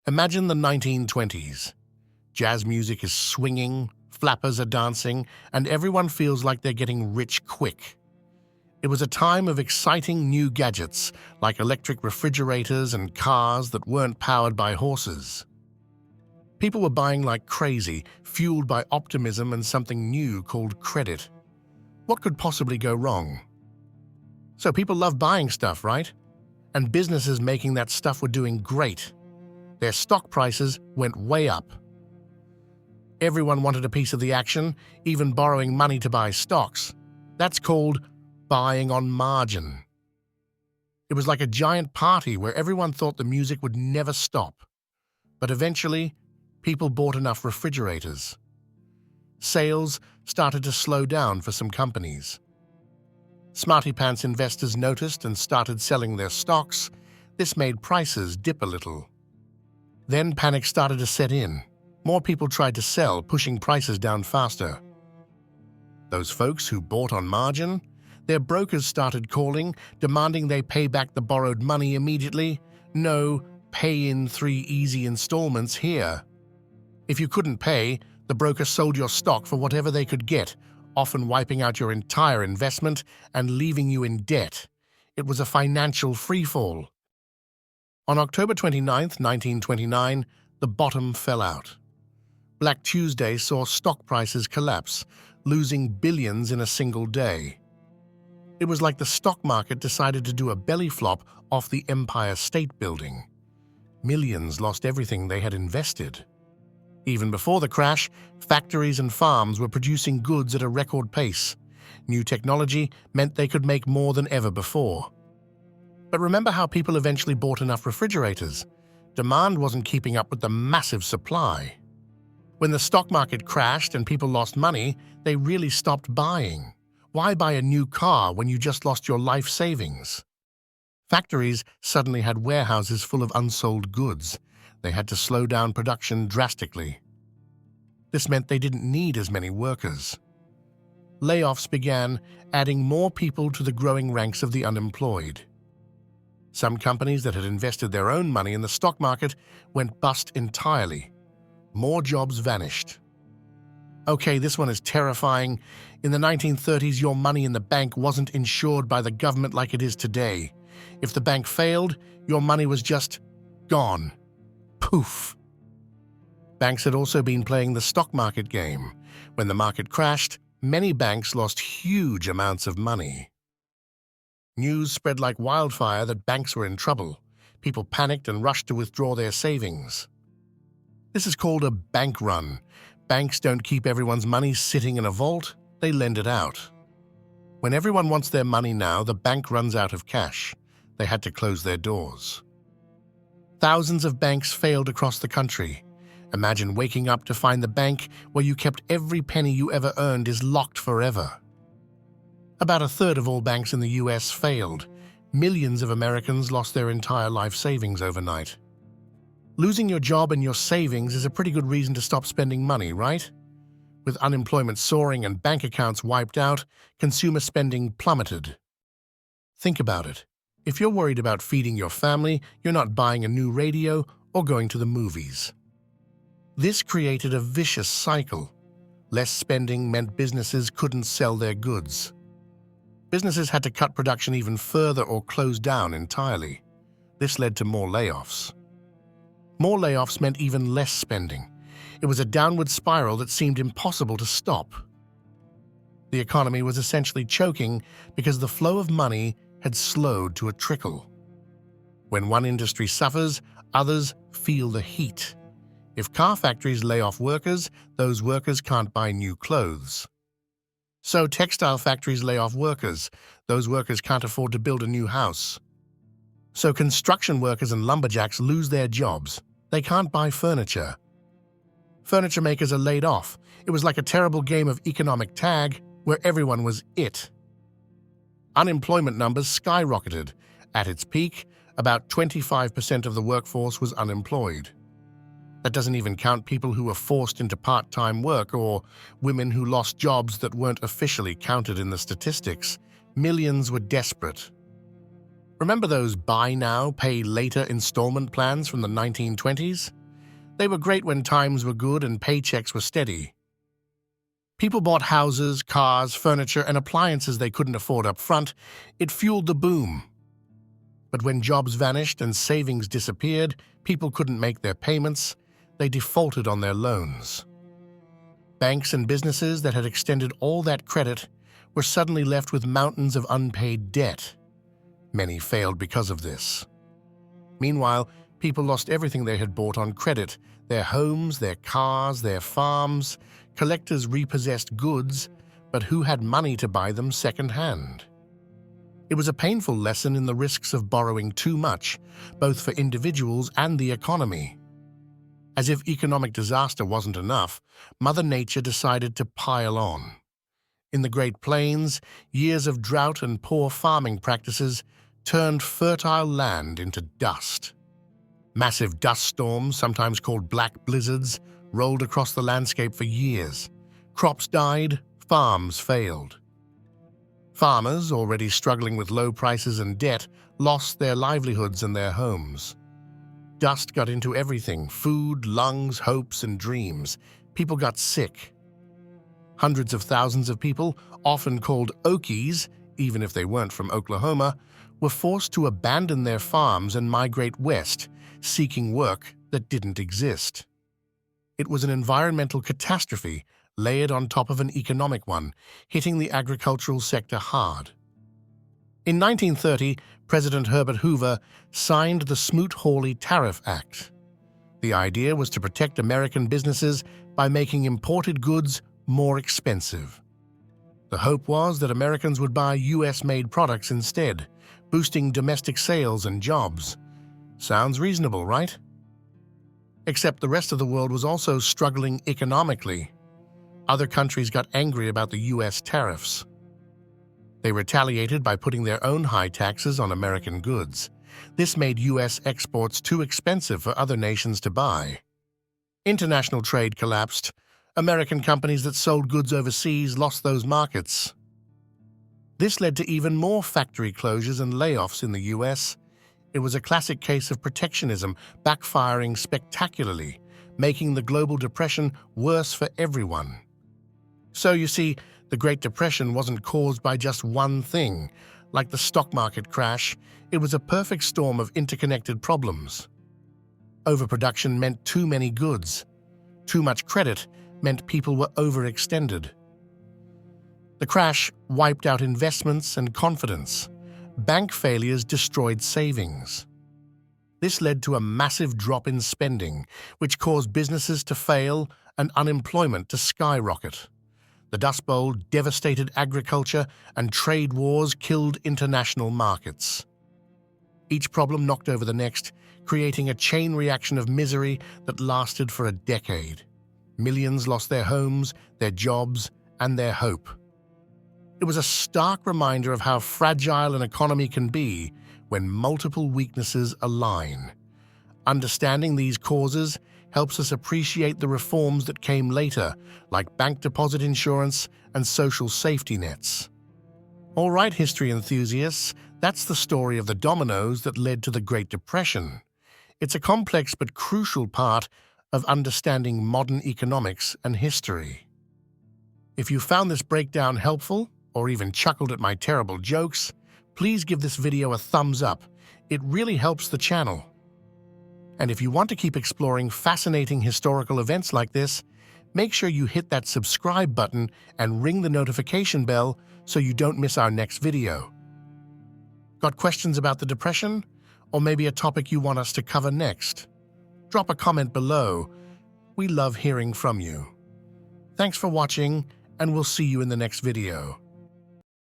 Imagine the 1920s. Jazz music is swinging, flappers are dancing, and everyone feels like they're getting rich quick. It was a time of exciting new gadgets, like electric refrigerators and cars that weren't powered by horses. People were buying like crazy, fueled by optimism and something new called credit. What could possibly go wrong? So people love buying stuff, right? And businesses making that stuff were doing great. Their stock prices went way up. Everyone wanted a piece of the action, even borrowing money to buy stocks. That's called buying on margin. It was like a giant party where everyone thought the music would never stop. But eventually, people bought enough refrigerators. Sales started to slow down for some companies. Smarty pants investors noticed and started selling their stocks. This made prices dip a little. Then panic started to set in. More people tried to sell, pushing prices down faster. Those folks who bought on margin, their brokers started calling, demanding they pay back the borrowed money immediately. No, pay in 3 easy installments here. If you couldn't pay, the broker sold your stock for whatever they could get, often wiping out your entire investment and leaving you in debt. It was a financial freefall. On October 29, 1929, the bottom fell out. Black Tuesday saw stock prices collapse, losing billions in a single day. It was like the stock market decided to do a belly flop off the Empire State Building. Millions lost everything they had invested. Even before the crash, factories and farms were producing goods at a record pace. New technology meant they could make more than ever before. But remember how people eventually bought enough refrigerators? Demand wasn't keeping up with the massive supply. When the stock market crashed and people lost money, they really stopped buying. Why buy a new car when you just lost your life savings? Factories suddenly had warehouses full of unsold goods. They had to slow down production drastically. This meant they didn't need as many workers. Layoffs began, adding more people to the growing ranks of the unemployed. Some companies that had invested their own money in the stock market went bust entirely. More jobs vanished. Okay, this one is terrifying. In the 1930s, your money in the bank wasn't insured by the government like it is today. If the bank failed, your money was just gone. Poof. Banks had also been playing the stock market game. When the market crashed, many banks lost huge amounts of money. News spread like wildfire that banks were in trouble. People panicked and rushed to withdraw their savings. This is called a bank run. Banks don't keep everyone's money sitting in a vault, they lend it out. When everyone wants their money now, the bank runs out of cash. They had to close their doors. Thousands of banks failed across the country. Imagine waking up to find the bank where you kept every penny you ever earned is locked forever. About a third of all banks in the US failed. Millions of Americans lost their entire life savings overnight. Losing your job and your savings is a pretty good reason to stop spending money, right? With unemployment soaring and bank accounts wiped out, consumer spending plummeted. Think about it. If you're worried about feeding your family, you're not buying a new radio or going to the movies. This created a vicious cycle. Less spending meant businesses couldn't sell their goods. Businesses had to cut production even further or close down entirely. This led to more layoffs. More layoffs meant even less spending. It was a downward spiral that seemed impossible to stop. The economy was essentially choking because the flow of money had slowed to a trickle. When one industry suffers, others feel the heat. If car factories lay off workers, those workers can't buy new clothes. So textile factories lay off workers. Those workers can't afford to build a new house. So construction workers and lumberjacks lose their jobs. They can't buy furniture. Furniture makers are laid off. It was like a terrible game of economic tag where everyone was it. Unemployment numbers skyrocketed. At its peak, about 25% of the workforce was unemployed. That doesn't even count people who were forced into part-time work or women who lost jobs that weren't officially counted in the statistics. Millions were desperate. Remember those buy now, pay later installment plans from the 1920s? They were great when times were good and paychecks were steady. People bought houses, cars, furniture, and appliances they couldn't afford up front. It fueled the boom. But when jobs vanished and savings disappeared, people couldn't make their payments. They defaulted on their loans. Banks and businesses that had extended all that credit were suddenly left with mountains of unpaid debt. Many failed because of this. Meanwhile, people lost everything they had bought on credit: their homes, their cars, their farms. Collectors repossessed goods, but who had money to buy them second-hand? It was a painful lesson in the risks of borrowing too much, both for individuals and the economy. As if economic disaster wasn't enough, Mother Nature decided to pile on. In the Great Plains, years of drought and poor farming practices turned fertile land into dust. Massive dust storms, sometimes called black blizzards, rolled across the landscape for years. Crops died, farms failed. Farmers, already struggling with low prices and debt, lost their livelihoods and their homes. Dust got into everything: food, lungs, hopes, and dreams. People got sick. Hundreds of thousands of people, often called Okies, even if they weren't from Oklahoma, were forced to abandon their farms and migrate west, seeking work that didn't exist. It was an environmental catastrophe layered on top of an economic one, hitting the agricultural sector hard. In 1930, President Herbert Hoover signed the Smoot-Hawley Tariff Act. The idea was to protect American businesses by making imported goods more expensive. The hope was that Americans would buy US-made products instead, boosting domestic sales and jobs. Sounds reasonable, right? Except the rest of the world was also struggling economically. Other countries got angry about the US tariffs. They retaliated by putting their own high taxes on American goods. This made US exports too expensive for other nations to buy. International trade collapsed. American companies that sold goods overseas lost those markets. This led to even more factory closures and layoffs in the US. It was a classic case of protectionism backfiring spectacularly, making the global depression worse for everyone. So you see, the Great Depression wasn't caused by just one thing. Like the stock market crash, it was a perfect storm of interconnected problems. Overproduction meant too many goods. Too much credit meant people were overextended. The crash wiped out investments and confidence. Bank failures destroyed savings. This led to a massive drop in spending, which caused businesses to fail and unemployment to skyrocket. The Dust Bowl devastated agriculture, and trade wars killed international markets. Each problem knocked over the next, creating a chain reaction of misery that lasted for a decade. Millions lost their homes, their jobs, and their hope. It was a stark reminder of how fragile an economy can be when multiple weaknesses align. Understanding these causes helps us appreciate the reforms that came later, like bank deposit insurance and social safety nets. All right, history enthusiasts, that's the story of the dominoes that led to the Great Depression. It's a complex but crucial part of understanding modern economics and history. If you found this breakdown helpful, or even chuckled at my terrible jokes, please give this video a thumbs up. It really helps the channel. And if you want to keep exploring fascinating historical events like this, make sure you hit that subscribe button and ring the notification bell so you don't miss our next video. Got questions about the Depression? Or maybe a topic you want us to cover next? Drop a comment below. We love hearing from you. Thanks for watching, and we'll see you in the next video.